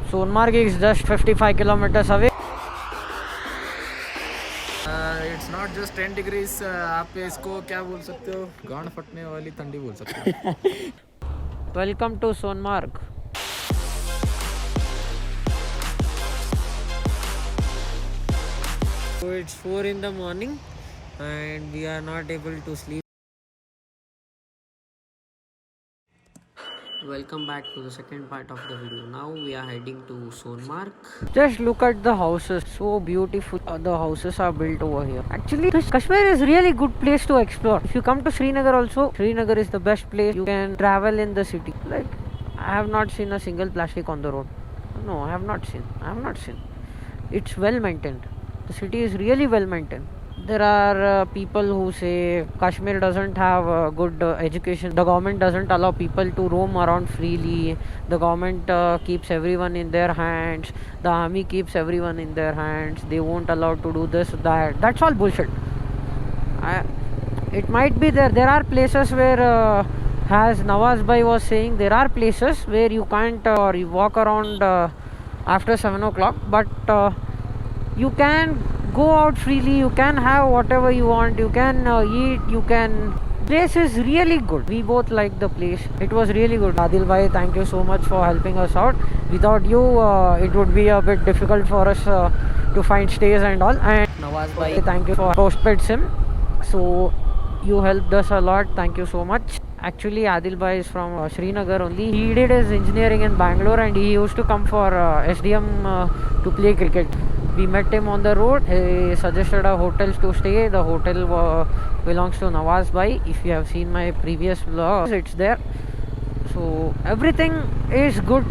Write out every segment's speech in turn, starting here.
Sonmarg is just 55 kilometers away. It's not just 10 degrees, आप इसको क्या बोल सकते हो, गांड फटने वाली ठंडी बोल सकते हो. Welcome to Sonmarg. So it's 4 in the morning and we are not able to sleep. Welcome back to the second part of the video. Now we are heading to Sonmarg. Just look at the houses, so beautiful. The houses are built over here. Actually, Kashmir is really good place to explore. If you come to Srinagar also, Srinagar is the best place. You can travel in the city. Like, I have not seen a single plastic on the road. No, I have not seen. It's well maintained. The city is really well maintained. There are people who say Kashmir doesn't have good education. The government doesn't allow people to roam around freely. The government keeps everyone in their hands. The army keeps everyone in their hands. They won't allow to do this, that. That's all bullshit. It might be there. There are places where, as Nawaz Bhai was saying, there are places where you can't or you walk around after 7 o'clock, but you can go out freely, you can have whatever you want, you can eat, you can. Place is really good. We both like the place. It was really good. Adil bhai, thank you so much for helping us out. Without you, it would be a bit difficult for us to find stays and all. And Nawaz bhai, thank you for postpaid SIM. So you helped us a lot. Thank you so much. Actually, Adil bhai is from Srinagar only. He did his engineering in Bangalore and he used to come for SDM to play cricket. We met him on the road. He suggested a hotel to stay. The hotel belongs to Nawaz bhai. If you have seen my previous vlog, it's there. So everything is good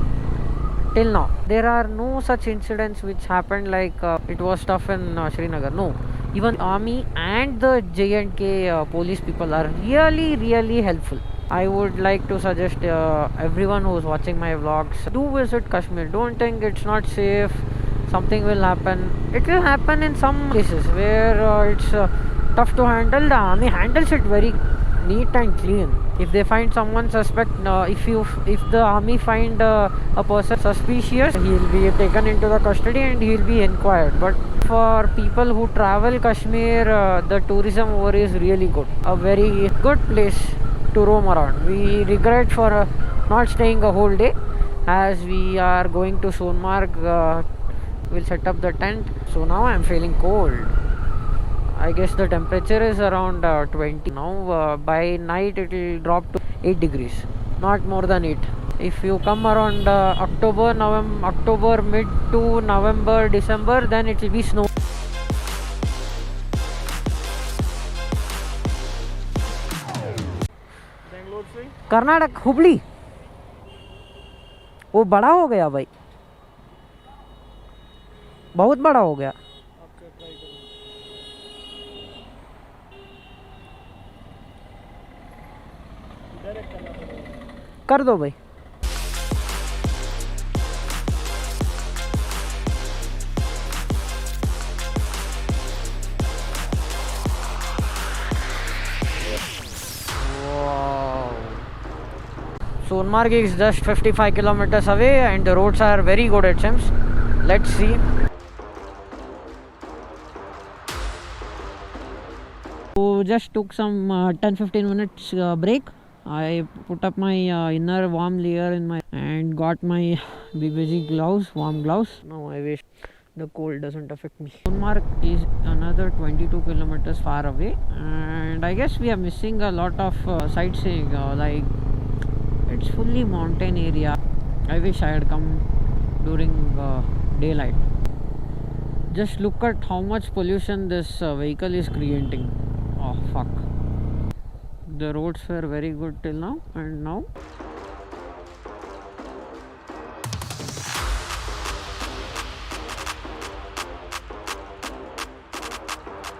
till now. There are no such incidents which happened like it was tough in Srinagar. No. Even army and the J&K police people are really helpful. I would like to suggest everyone who is watching my vlogs, do visit Kashmir. Don't think it's not safe. Something will happen. It will happen in some cases where it's tough to handle. The army handles it very neat and clean. If they find someone suspect, if the army find a person suspicious, he'll be taken into the custody and he'll be inquired. But for people who travel Kashmir, the tourism over is really good. A very good place to roam around. We regret for not staying a whole day, as we are going to Sonmarg. We'll set up the tent. So now I'm feeling cold. I guess the temperature is around 20 now. By night it will drop to 8 degrees, not more than 8. If you come around October mid to November, December, then it will be snow. Karnataka Hubli वो बड़ा हो गया भाई, बहुत बड़ा हो गया. कर दो भाई. Sonmarg is just 55 kilometers away and the roads are very good, it seems. Let's see. So just took some 10-15 minutes break. I put up my inner warm layer in my and got my BBG gloves, warm gloves. Now I wish the cold doesn't affect me. Sonmarg is another 22 kilometers far away and I guess we are missing a lot of sightseeing. Like, it's fully mountain area. I wish I had come during daylight. Just look at how much pollution this vehicle is creating. Oh fuck. The roads were very good till now, and now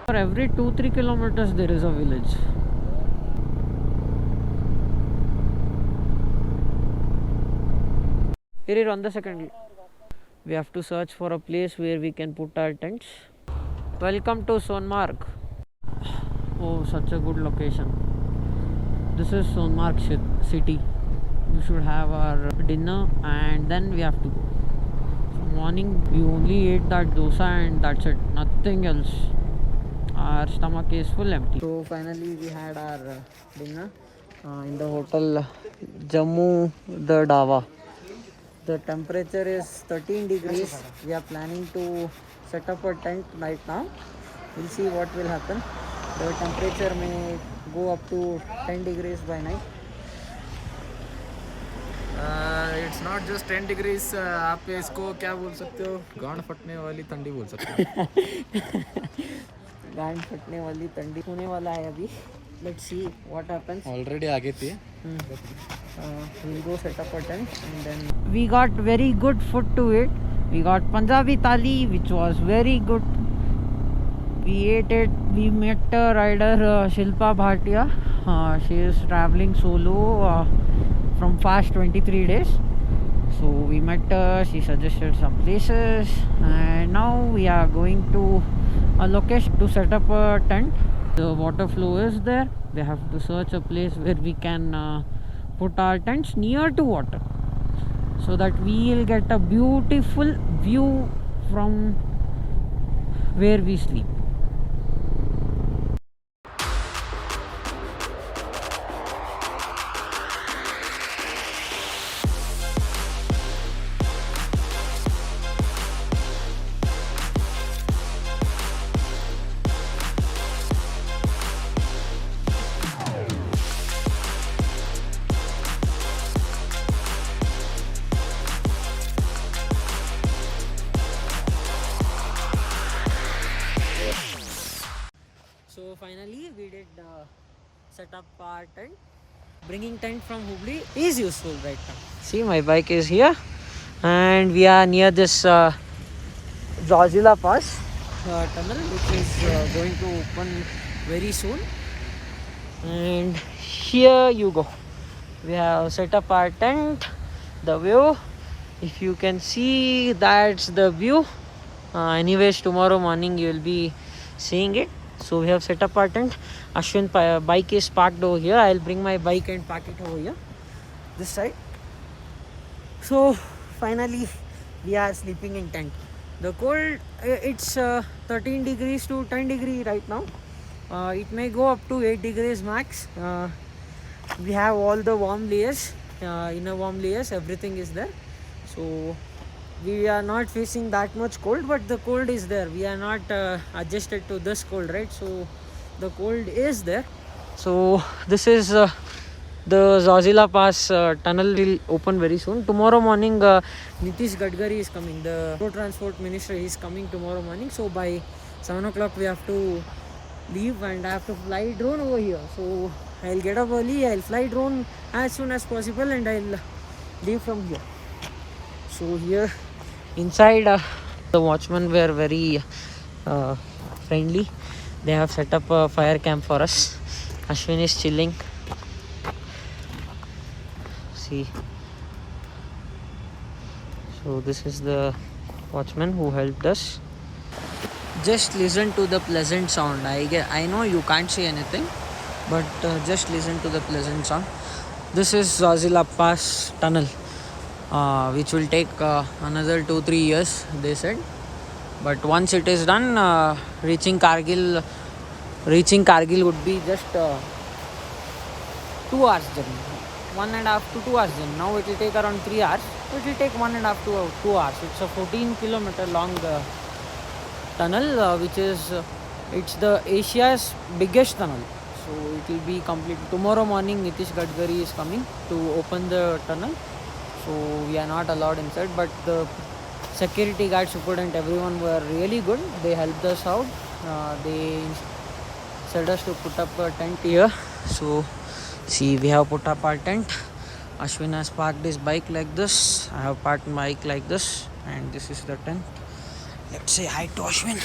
for every 2-3 kilometers there is a village. Here on the second, we have to search for a place where we can put our tents. Welcome to Sonmarg. Oh, such a good location. This is Sonmarg city. We should have our dinner and then we have to go. morning we only ate that dosa and that's it, nothing else. Our stomach is full empty. So finally we had our dinner in the hotel Jammu the Dawa. The temperature is 13 degrees. We are planning to set up a tent right now. We'll see what will happen. The temperature may go up to 10 degrees by night. It's not just 10 degrees आप इसको क्या बोल सकते हो गांड फटने वाली ठंडी बोल सकते हो गांड फटने वाली ठंडी होने वाला है अभी. Let's see what happens. Already आगे थी We'll go set up a tent and then we got very good food to eat. We got Punjabi thali which was very good. We ate it. We met a rider Shilpa Bhatia. She is traveling solo from past 23 days. So we met her, she suggested some places and now we are going to a location to set up a tent. The water flow is there. We have to search a place where we can put our tents near to water so that we will get a beautiful view from where we sleep. So finally we did set up our tent. Bringing tent from Hubli is useful right now. See, my bike is here and we are near this Zazila Pass tunnel which is going to open very soon. And here you go. We have set up our tent. The view, if you can see, that's the view. Anyways, tomorrow morning you will be seeing it. So we have set up our tent. Ashwin bike is parked over here. I'll bring my bike and park it over here, this side. So finally we are sleeping in tent. The cold, it's 13 degrees to 10 degree right now. It may go up to 8 degrees max. We have all the warm layers, inner warm layers, everything is there. So we are not facing that much cold, but the cold is there. We are not adjusted to this cold, right? So the cold is there. So this is the Zazila Pass tunnel will open very soon. Tomorrow morning Nitish Gadkari is coming, the road transport minister is coming tomorrow morning. So by 7 o'clock we have to leave and I have to fly drone over here. So I'll get up early, I'll fly drone as soon as possible and I'll leave from here. So here inside the watchmen were very friendly. They have set up a fire camp for us. Ashwin is chilling. See, so this is the watchman who helped us. Just listen to the pleasant sound. I know you can't say anything, but just listen to the pleasant sound. This is Zazila Pass tunnel, which will take another 2-3 years, they said. But once it is done, reaching Kargil would be just 2 hours journey, 1.5 to 2 hours journey. Now it will take around 3 hours. It will take 1.5 to 2 hours. It's a 14-kilometer long tunnel, which is it's the Asia's biggest tunnel. So it will be complete. Tomorrow morning Nitish Gadkari is coming to open the tunnel. So we are not allowed inside, but the security guard, superintendent, everyone were really good. They helped us out. They said us to put up a tent here. So see, we have put up our tent. Ashwin has parked his bike like this. I have parked my bike like this, and this is the tent. Let's say hi to Ashwin.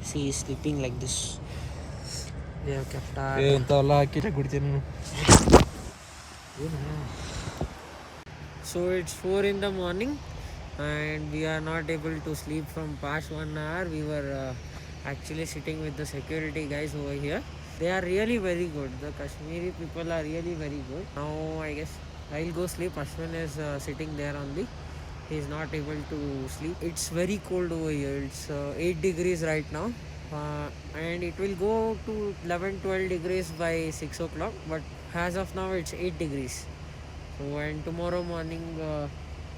See, he's sleeping like this. We have kept our... So it's 4 in the morning and we are not able to sleep from past 1 hour. We were actually sitting with the security guys over here. They are really very good. The Kashmiri people are really very good. Now I guess I'll go sleep. Ashwin is sitting there only. He is not able to sleep. It's very cold over here. It's 8 degrees right now. And it will go to 11-12 degrees by 6 o'clock, but as of now it's 8 degrees. So and tomorrow morning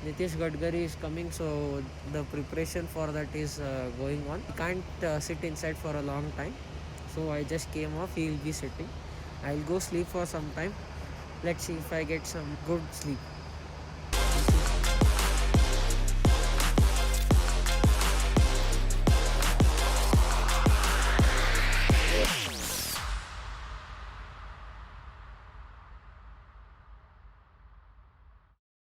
Nitish Gadkari is coming, so the preparation for that is going on. He can't sit inside for a long time, so I just came off. He will be sitting. I'll go sleep for some time. Let's see if I get some good sleep.